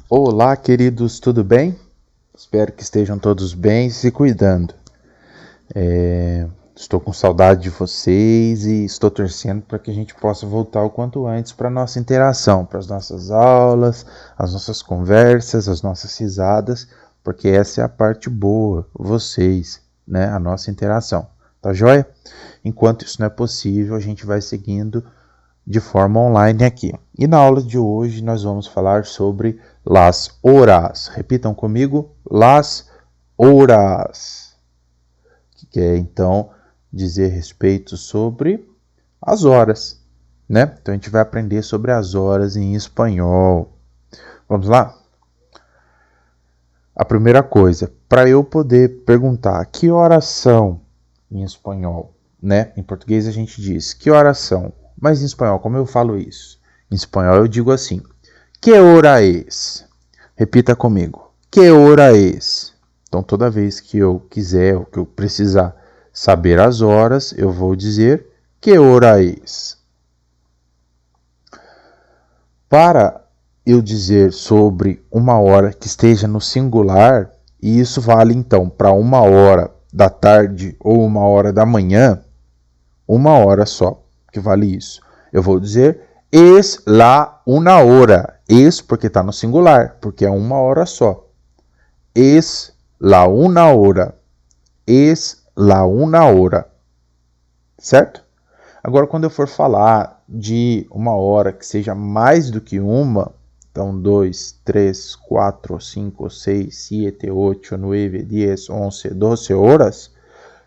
Olá, queridos, tudo bem? Espero que estejam todos bem e se cuidando. Estou com saudade de vocês e estou torcendo para que a gente possa voltar o quanto antes para a nossa interação, para as nossas aulas, as nossas conversas, as nossas risadas, porque essa é a parte boa, vocês, né? A nossa interação, tá joia? Enquanto isso não é possível, a gente vai seguindo de forma online aqui. E na aula de hoje nós vamos falar sobre las horas. Repitam comigo, las horas. Que quer então dizer respeito sobre as horas, né? Então a gente vai aprender sobre as horas em espanhol. Vamos lá? A primeira coisa, para eu poder perguntar que horas são em espanhol, né? Em português a gente diz que horas são, mas em espanhol, como eu falo isso? Em espanhol eu digo assim, que hora es? Repita comigo, que hora es? Então toda vez que eu quiser, ou que eu precisar saber as horas, eu vou dizer que hora es? Para eu dizer sobre uma hora que esteja no singular, e isso vale então para uma hora da tarde ou uma hora da manhã, uma hora só, que vale isso. Eu vou dizer es la una hora. Es porque está no singular, porque é uma hora só. Es la una hora. Es la una hora. Certo? Agora, quando eu for falar de uma hora que seja mais do que uma, então 2, 3, 4, 5, 6, 7, 8, 9, 10, 11, 12 horas,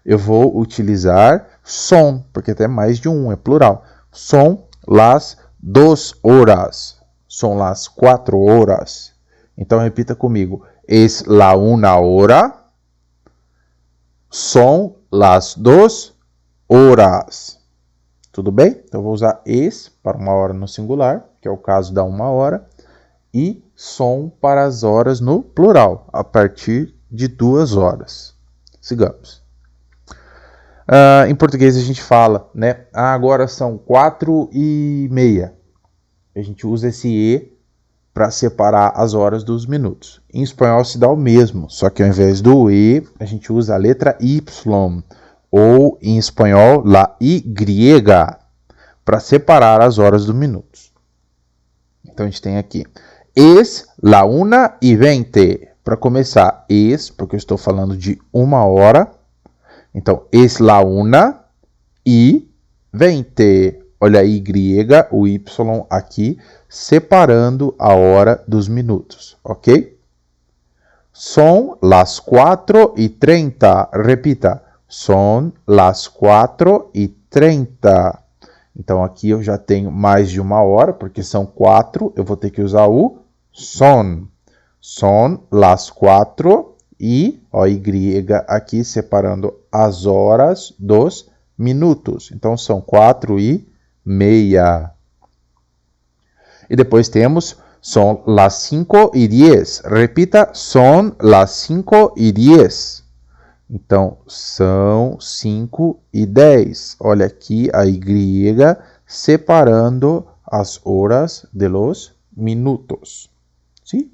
eu vou utilizar son, porque tem mais de um, é plural. Son las 2 horas. Son las 4 horas. Então repita comigo. Es la una hora. Son las 2 horas. Tudo bem? Então eu vou usar es para uma hora no singular, que é o caso da uma hora, e son para as horas no plural, a partir de 2 horas. Sigamos. Em português a gente fala, né? Agora são 4:30. A gente usa esse E para separar as horas dos minutos. Em espanhol se dá o mesmo, só que ao invés do E, a gente usa a letra Y, ou em espanhol, la Y, para separar as horas dos minutos. Então a gente tem aqui, es la 1:20. Para começar, es, porque eu estou falando de uma hora. Então, es la 1:20. Olha a Y, o Y aqui, separando a hora dos minutos, ok? Son las 4:30. Repita, son las 4:30. Então, aqui eu já tenho mais de uma hora, porque são 4, eu vou ter que usar o son. Son las 4 e ó, Y aqui separando as horas dos minutos. Então são 4:30. E depois temos son las 5:10. Repita, son las 5:10. Então são 5:10. Olha aqui a Y separando as horas de los minutos. Sim?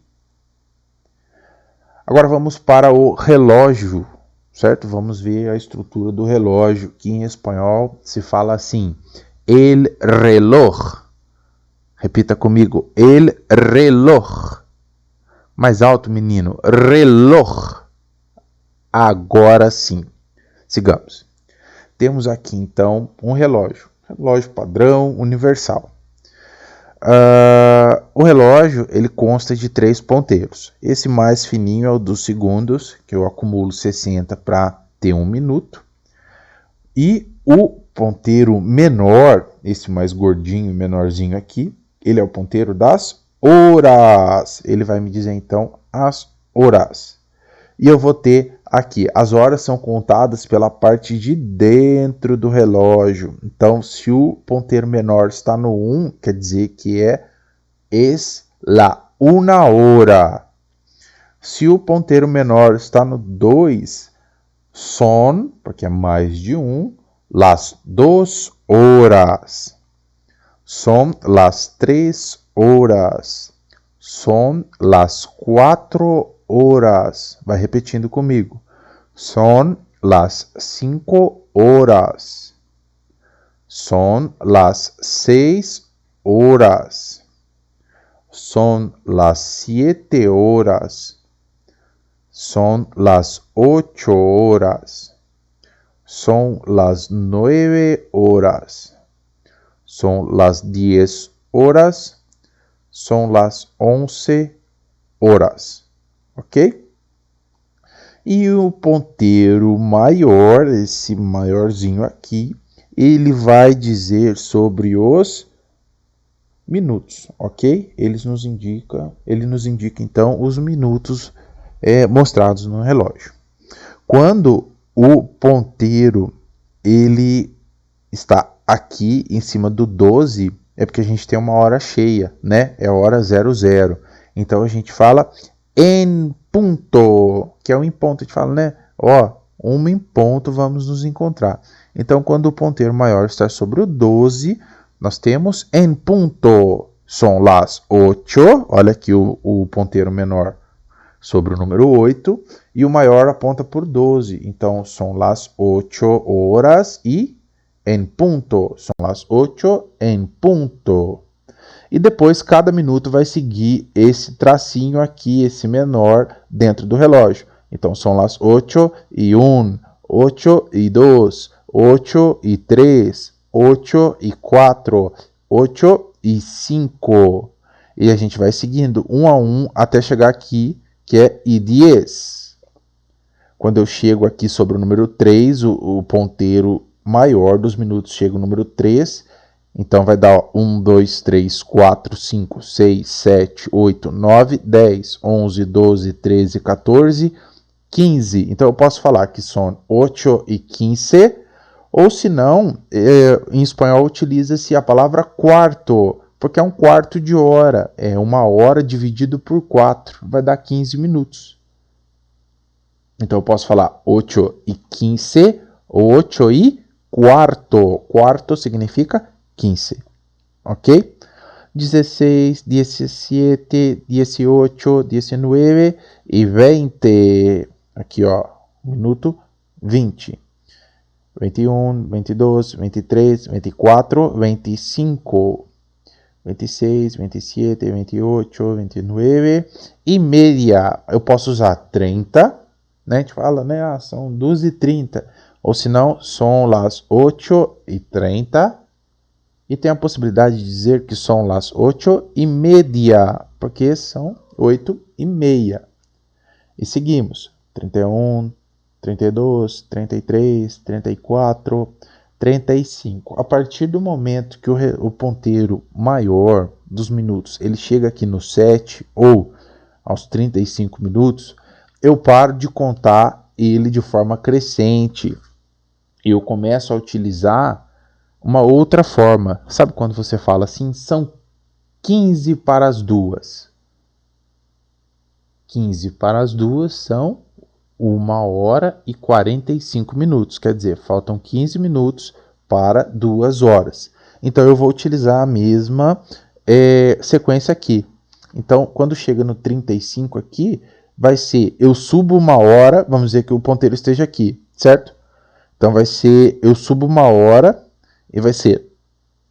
Agora vamos para o relógio, certo? Vamos ver a estrutura do relógio, que em espanhol se fala assim, el reloj. Repita comigo, el reloj. Mais alto, menino, reloj. Agora sim. Sigamos. Temos aqui, então, um relógio padrão universal. O relógio ele consta de 3 ponteiros. Esse mais fininho é o dos segundos, que eu acumulo 60 para ter 1 minuto. E o ponteiro menor, esse mais gordinho, menorzinho aqui, ele é o ponteiro das horas. Ele vai me dizer então as horas. E eu vou ter aqui, as horas são contadas pela parte de dentro do relógio. Então, se o ponteiro menor está no 1, quer dizer que es la una hora. Se o ponteiro menor está no 2, son, porque é mais de 1, las 2 horas. Son las 3 horas. Son las 4 horas. Vai repetindo comigo. Son las 5 horas. Son las 6 horas. Son las 7 horas. Son las 8 horas. Son las 9 horas. Son las 10 horas. Son las 11 horas. Ok? E o ponteiro maior, esse maiorzinho aqui, ele vai dizer sobre os minutos, ok? Ele nos indica então os minutos mostrados no relógio. Quando o ponteiro ele está aqui em cima do 12, é porque a gente tem uma hora cheia, né? É a hora 00. Então a gente fala en punto, que é o em ponto. A gente fala, né? Ó, uma em ponto vamos nos encontrar. Então, quando o ponteiro maior está sobre o 12, nós temos en punto. Son las 8. Olha aqui o ponteiro menor sobre o número 8. E o maior aponta por 12. Então, son las 8 horas e en punto. Son las 8 en punto. E depois, cada minuto vai seguir esse tracinho aqui, esse menor, dentro do relógio. Então, são las 8:01, 8:02, 8:03, 8:04, 8:05. E a gente vai seguindo um a um até chegar aqui, que é I10. Quando eu chego aqui sobre o número 3, o ponteiro maior dos minutos chega o número 3. Então, vai dar 1, 2, 3, 4, 5, 6, 7, 8, 9, 10, 11, 12, 13, 14, 15. Então, eu posso falar que são 8:15, ou se não, em espanhol utiliza-se a palavra quarto, porque é um quarto de hora. É uma hora dividido por 4, vai dar 15 minutos. Então, eu posso falar 8:15 ou 8:15. Quarto significa 15, ok? 16, 17, 18, 19 e 20. Aqui, ó, minuto 20. 21, 22, 23, 24, 25, 26, 27, 28, 29 e meia. Eu posso usar 30, né? A gente fala, né? Ah, são 2:30. Ou se não, são las 8:30. E tem a possibilidade de dizer que são las 8:30, porque são 8:30. E seguimos. 31, 32, 33, 34, 35. A partir do momento que o ponteiro maior dos minutos ele chega aqui no 7 ou aos 35 minutos, eu paro de contar ele de forma crescente. E eu começo a utilizar uma outra forma. Sabe quando você fala assim? São 15 para as 2. 15 para as 2 são 1h45. Quer dizer, faltam 15 minutos para 2 horas. Então, eu vou utilizar a mesma sequência aqui. Então, quando chega no 35 aqui, vai ser, eu subo 1 hora, vamos dizer que o ponteiro esteja aqui, certo? Então, vai ser, eu subo 1 hora, e vai ser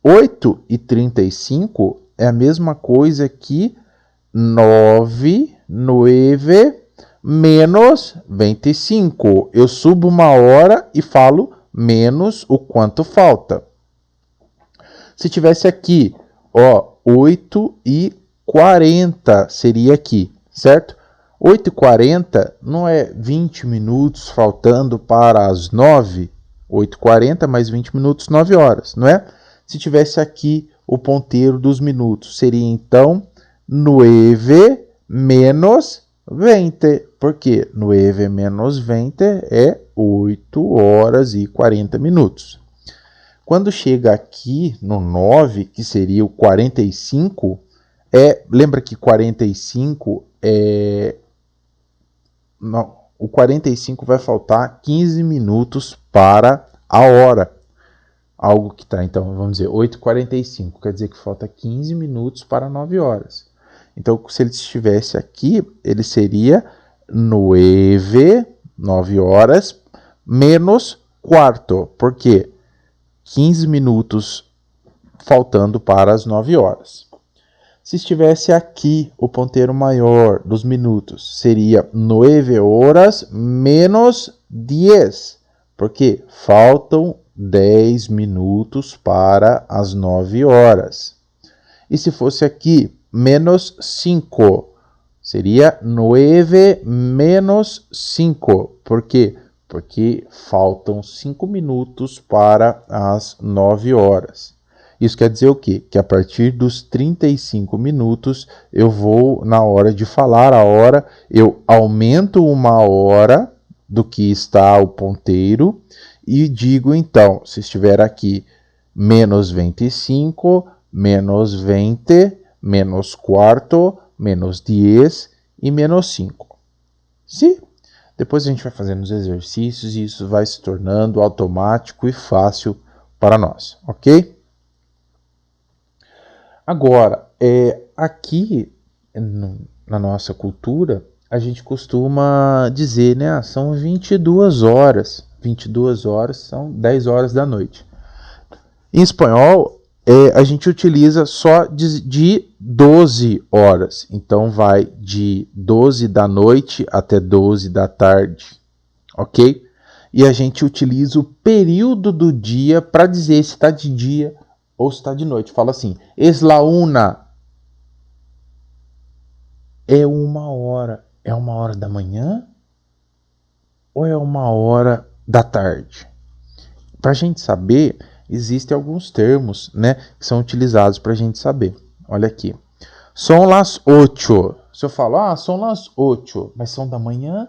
8:35 é a mesma coisa que 9 menos 25. Eu subo 1 hora e falo menos o quanto falta. Se tivesse aqui, ó, 8:40 seria aqui, certo? 8:40 não é 20 minutos faltando para as 9. 8:40 mais 20 minutos, 9 horas, não é? Se tivesse aqui o ponteiro dos minutos, seria então 9 menos 20. Por quê? 9 menos 20 é 8h40. Quando chega aqui no 9, que seria o 45, lembra que 45 não, o 45 vai faltar 15 minutos para a hora. Algo que está, então, vamos dizer, 8h45. Quer dizer que falta 15 minutos para 9 horas. Então, se ele estivesse aqui, ele seria 9 horas, menos quarto. Por quê? 15 minutos faltando para as 9 horas. Se estivesse aqui o ponteiro maior dos minutos, seria 9 horas menos 10, porque faltam 10 minutos para as 9 horas. E se fosse aqui, menos 5, seria 9 menos 5. Por quê? Porque faltam 5 minutos para as 9 horas. Isso quer dizer o quê? Que a partir dos 35 minutos, eu vou, na hora de falar a hora, eu aumento 1 hora do que está o ponteiro e digo então, se estiver aqui menos 25, menos 20, menos quarto, menos 10 e menos 5. Sim? Depois a gente vai fazendo os exercícios e isso vai se tornando automático e fácil para nós, ok? Agora, aqui na nossa cultura, a gente costuma dizer, né, são 22 horas. 22 horas são 10 horas da noite. Em espanhol, a gente utiliza só de 12 horas. Então, vai de 12 da noite até 12 da tarde, ok? E a gente utiliza o período do dia para dizer se está de dia ou se está de noite. Fala assim, es la una. É 1 hora. É 1 hora da manhã? Ou é 1 hora da tarde? Para a gente saber, existem alguns termos, né, que são utilizados para a gente saber. Olha aqui. Son las 8. Se eu falo, são las 8, mas são da manhã?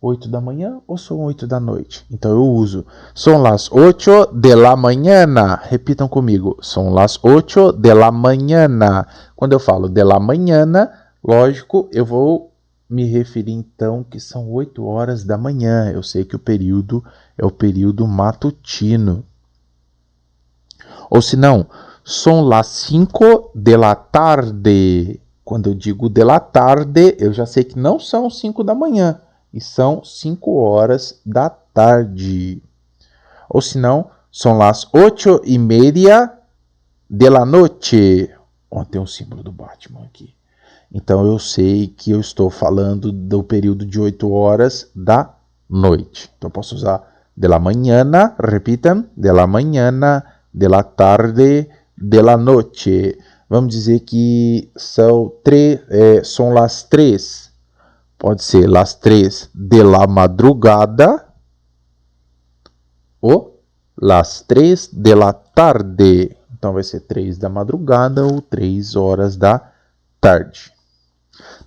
8 da manhã ou são 8 da noite? Então eu uso son las 8 de la mañana. Repitam comigo. Son las 8 de la mañana. Quando eu falo de la mañana, lógico, eu vou me referir então que são 8 horas da manhã. Eu sei que o período é o período matutino. Ou se não, son las 5 de la tarde. Quando eu digo de la tarde, eu já sei que não são 5 da manhã. E são 5 horas da tarde. Ou se não, são las 8:30 de la noche. Tem um símbolo do Batman aqui. Então eu sei que eu estou falando do período de 8 horas da noite. Então eu posso usar de la mañana, repitam, de la mañana, de la tarde, de la noche. Vamos dizer que são las 3. Pode ser las 3 de la madrugada ou las 3 de la tarde. Então vai ser 3 da madrugada ou 3 horas da tarde.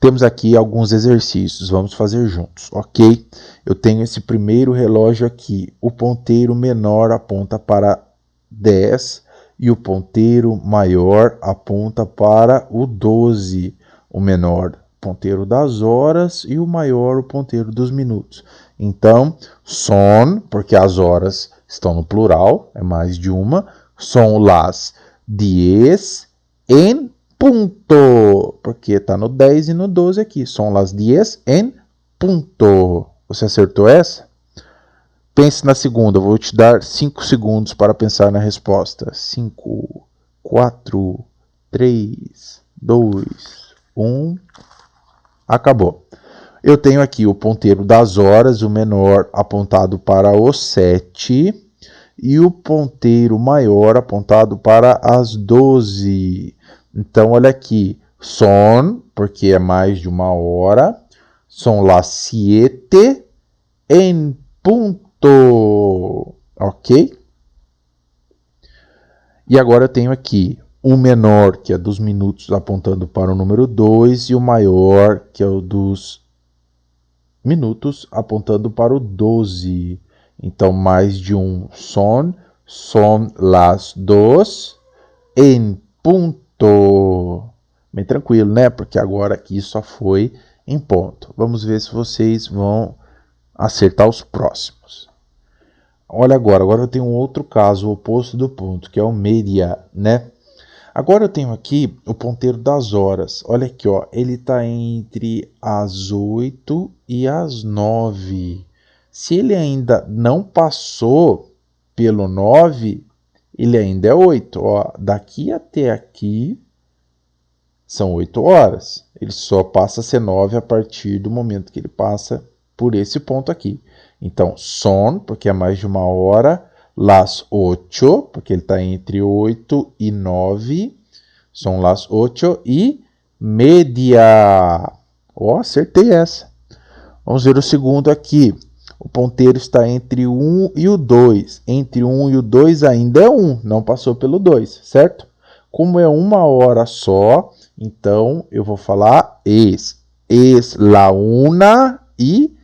Temos aqui alguns exercícios, vamos fazer juntos, ok? Eu tenho esse primeiro relógio aqui. O ponteiro menor aponta para 10 e o ponteiro maior aponta para o 12. O menor ponteiro das horas e o maior o ponteiro dos minutos. Então, son, porque as horas estão no plural, é mais de uma, son las 10 en punto, porque está no 10 e no 12 aqui, son las 10 en punto. Você acertou essa? Pense na segunda, vou te dar 5 segundos para pensar na resposta. 5, 4, 3, 2, 1... Acabou. Eu tenho aqui o ponteiro das horas, o menor apontado para o 7 e o ponteiro maior apontado para as 12. Então, olha aqui, son, porque é mais de 1 hora, son las 7 en punto, ok? E agora eu tenho aqui o menor, que é dos minutos, apontando para o número 2, e o maior, que é o dos minutos, apontando para o 12. Então, mais de um son las 2 en punto. Bem tranquilo, né? Porque agora aqui só foi em ponto. Vamos ver se vocês vão acertar os próximos. Olha agora eu tenho um outro caso, o oposto do ponto, que é o media, né? Agora eu tenho aqui o ponteiro das horas. Olha aqui, ó, ele está entre as 8 e as 9. Se ele ainda não passou pelo 9, ele ainda é 8. Ó, daqui até aqui são 8 horas. Ele só passa a ser 9 a partir do momento que ele passa por esse ponto aqui. Então, son, porque é mais de uma hora. Las 8, porque ele está entre 8 e 9. São las 8 e media. Ó, acertei essa. Vamos ver o segundo aqui. O ponteiro está entre 1 e o 2. Entre 1 e o 2 ainda é 1, não passou pelo 2, certo? Como é uma hora só, então eu vou falar es la una y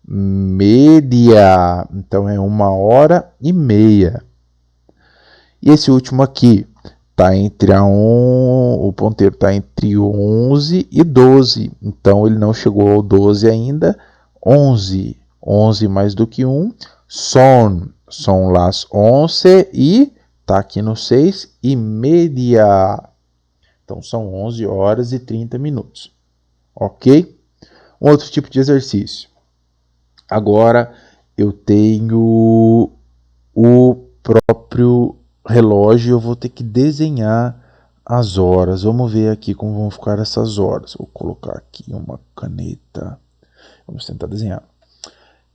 media. Então é 1h30. E esse último aqui tá entre o ponteiro está entre 11 e 12. Então ele não chegou ao 12 ainda. 11. 11 mais do que 1. São las 11 e tá aqui no 6 e media. Então são 11 horas e 30 minutos. Ok? Um outro tipo de exercício. Agora eu tenho o próprio relógio, eu vou ter que desenhar as horas. Vamos ver aqui como vão ficar essas horas. Vou colocar aqui uma caneta. Vamos tentar desenhar.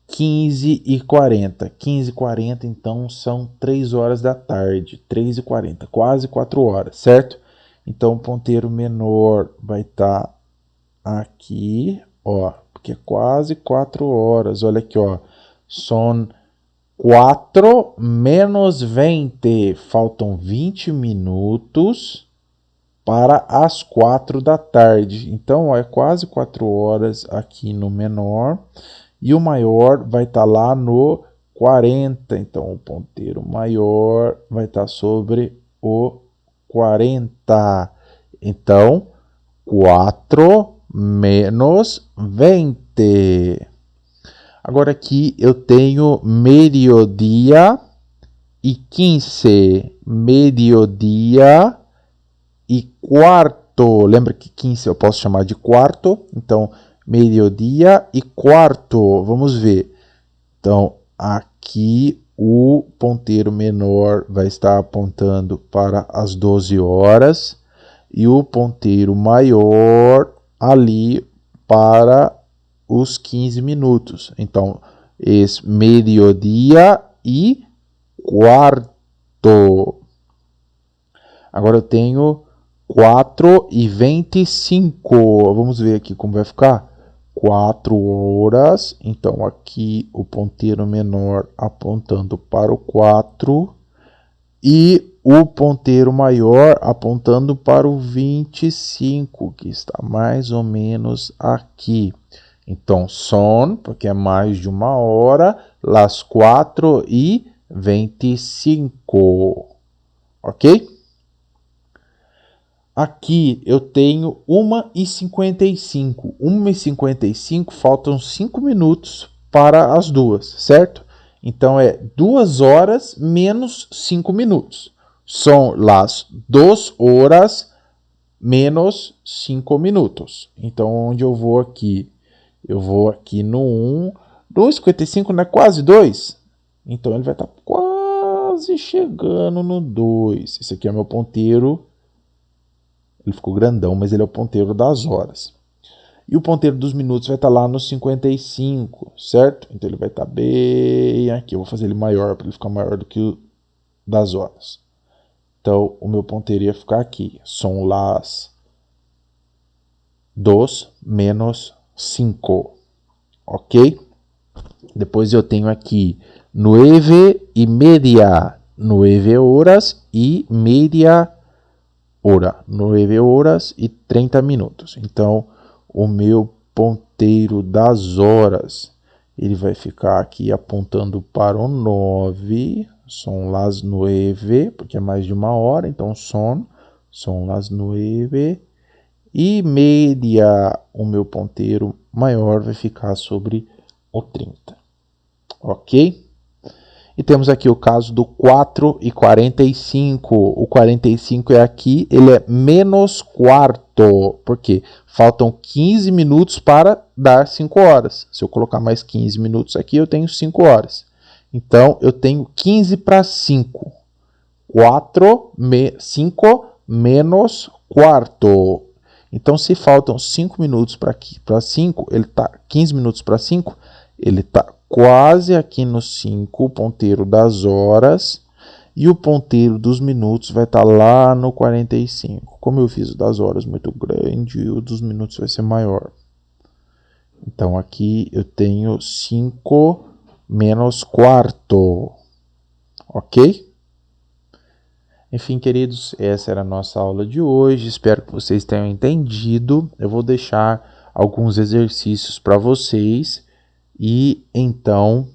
15h40. 15h40, então são 3 horas da tarde. 3h40, quase 4 horas, certo? Então o ponteiro menor vai estar aqui, ó, porque é quase 4 horas. Olha aqui, ó. São 4 menos 20. Faltam 20 minutos para as 4 da tarde. Então, ó, é quase 4 horas aqui no menor. E o maior vai estar lá no 40. Então, o ponteiro maior vai estar sobre o 40. Então, 4 menos 20. Agora aqui eu tenho meio-dia e 15. Meio-dia e quarto. Lembra que 15 eu posso chamar de quarto? Então, meio-dia e quarto. Vamos ver. Então, aqui o ponteiro menor vai estar apontando para as 12 horas e o ponteiro maior ali para os 15 minutos. Então, es meio-dia e quarto. Agora eu tenho 4h25. Vamos ver aqui como vai ficar. 4 horas. Então, aqui o ponteiro menor apontando para o 4 e o ponteiro maior apontando para o 25, que está mais ou menos aqui. Então, son, porque é mais de uma hora, las 4h25. Ok? Aqui eu tenho 1h55. 1h55, faltam 5 minutos para as 2, certo? Então é 2 horas menos 5 minutos. São las 2 horas menos 5 minutos. Então, onde eu vou aqui? Eu vou aqui no 1. 2h55 não é quase 2? Então ele vai estar quase chegando no 2. Esse aqui é meu ponteiro. Ele ficou grandão, mas ele é o ponteiro das horas. E o ponteiro dos minutos vai estar lá no 55, certo? Então ele vai estar bem aqui. Eu vou fazer ele maior, para ele ficar maior do que o das horas. Então o meu ponteiro ia ficar aqui. São las 2 menos 5. Ok? Depois eu tenho aqui 9h30. 9 horas e media hora. 9 horas e 30 minutos. Então, o meu ponteiro das horas, ele vai ficar aqui apontando para o 9. São las 9, porque é mais de uma hora. Então, são las 9 e media. O meu ponteiro maior vai ficar sobre o 30. Ok? E temos aqui o caso do 4 e 45. O 45 é aqui, ele é menos quarto. Por quê? Faltam 15 minutos para dar 5 horas. Se eu colocar mais 15 minutos aqui, eu tenho 5 horas. Então, eu tenho 15 para 5. 5 menos quarto. Então, se faltam 5 minutos para 5, ele tá 15 minutos para 5, ele está quase aqui no 5, o ponteiro das horas, e o ponteiro dos minutos vai estar lá no 45. Como eu fiz o das horas muito grande, o dos minutos vai ser maior. Então, aqui eu tenho 5 menos quarto. Ok? Enfim, queridos, essa era a nossa aula de hoje. Espero que vocês tenham entendido. Eu vou deixar alguns exercícios para vocês e então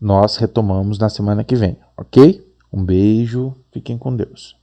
nós retomamos na semana que vem, ok? Um beijo, fiquem com Deus.